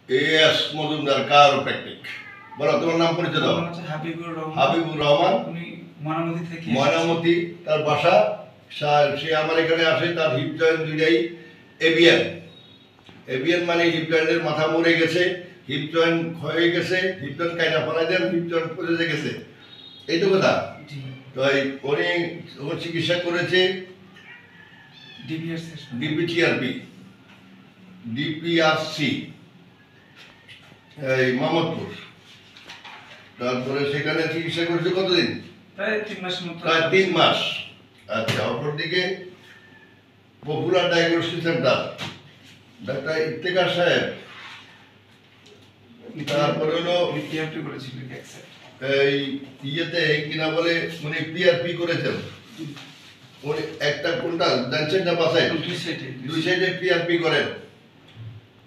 AS Mojumdr Chiropractic। বলো তোমার নাম পরিচয় দাও। হাবিবুর রহমান। উনি ময়নামতি তার বাসা। সে আমার এখানে আসে, তার হিপ জয়েন্ট দুইটাই এবিএন মানে হিপ জয়েন্টের মাথা মরে গেছে, হিপ জয়েন্ট ক্ষয়ে গেছে, হিপ জয়েন্ট কাইটা ফেলাই দেন, হিপ জয়েন্ট পড়ে গেছে, এই তো কথা। তো উনি চিকিৎসা করেছে ডিপিআরসি এই মোহাম্মদপুর। তারপরে সেখানে চিকিৎসা করেছে কতদিন? প্রায় 3 মাস। আচ্ছা, অপরদিকে popular diagnostic centre doctor Iftekhar সাহেব, তারপরে হলো এই ইয়েতে কিনা বলে উনি পিআরপি করেছেন। উনি একটা কোনটা জানছেন না? বাসায় দুই সাইডে পিআরপি করেন।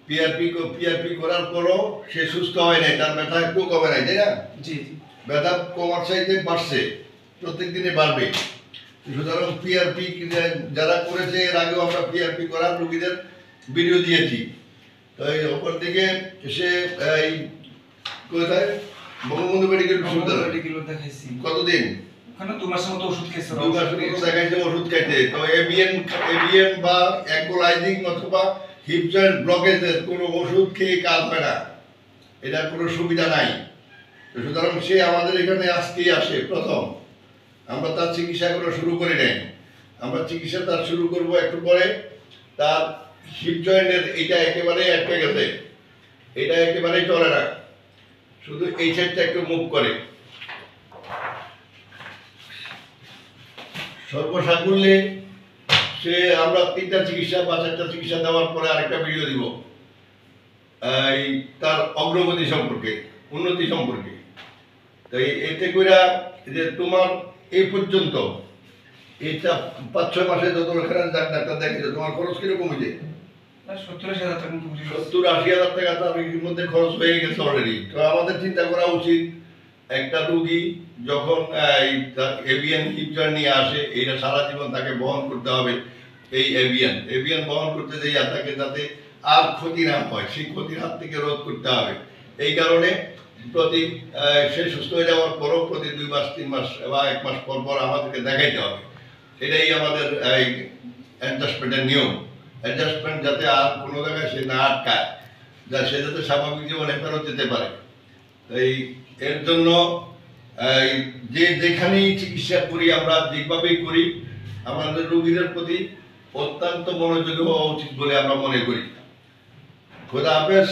পিআরপি করার পরও সে সুস্থ হয় নাই, তার ব্যথা একটু কমে নাই, তাই না? ব্যথা কমার চাইতে বাড়ছে, প্রত্যেক দিনে বাড়বে। সুতরাং পিআরপি যারা করেছে, এর আগেও আমরা পিআরপি করার রোগীদের ভিডিও দিয়েছি। তো এই অপর দিকে সে এই কোথায় বঙ্গবন্ধু মেডিকেল বিশ্ববিদ্যালয় কতদিন? 2 মাসের মতো ওষুধ খেয়েছে। 2 মাসের মতো দেখাইছে ওষুধ খাইতে। তো এবিএন বা অ্যাঙ্কোলাইজিং অথবা হিপ জয়েন্ট ব্লকেজের কোনো ওষুধ খেয়ে কাজ হয় না, এটার কোনো সুবিধা নাই। সুতরাং সে আমাদের এখানে আজকেই আসে প্রথম। আমরা তার চিকিৎসা করা শুরু করি নাই। আমরা চিকিৎসা তার শুরু করব একটু পরে। তার হিপ জয়েন্টের এটা একেবারেই আটকে গেছে, এটা একেবারেই চলে না, শুধু এই সাইডটা একটু মুভ করে। সর্বসাকুল্যে সে আমরা 3টা চিকিৎসা বা 4টা চিকিৎসা দেওয়ার পরে আরেকটা ভিডিও দিব এই তার অগ্রগতি সম্পর্কে, উন্নতি সম্পর্কে। তাই এতে কইরা যে তোমার এই পর্যন্ত এইটা 5-6 মাসে যত এখানে ডাক্তার দেখেছে, তোমার খরচ কিরকম হয়েছে? 70-80 হাজার টাকা তার মধ্যে খরচ হয়ে গেছে অলরেডি। তো আমাদের চিন্তা করা উচিত, একটা রোগী যখন এভিয়ান হিপ জয়েন্ট নিয়ে আসে, এটা সারা জীবন তাকে বহন করতে হবে। এই এভিয়ান বহন করতে যাই তাকে যাতে আর ক্ষতি না হয়, সেই ক্ষতির হাত থেকে রোধ করতে হবে। এই কারণে প্রতি সে সুস্থ হয়ে যাওয়ার পরও প্রতি 2 মাস 3 মাস বা 1 মাস পর পর আমাদেরকে দেখাইতে হবে। এটাই আমাদের এই অ্যাডজাস্টমেন্টের নিয়ম। অ্যাডজাস্টমেন্ট যাতে আর কোনো জায়গায় সে না আটকায়, সে যাতে স্বাভাবিক জীবনে ফেরত যেতে পারে। এই এর জন্য যে যেখানেই চিকিৎসা করি, আমরা যেভাবেই করি, আমাদের রোগীদের প্রতি অত্যন্ত মনোযোগী হওয়া উচিত বলে আমরা মনে করি। খোদা হাফেজ।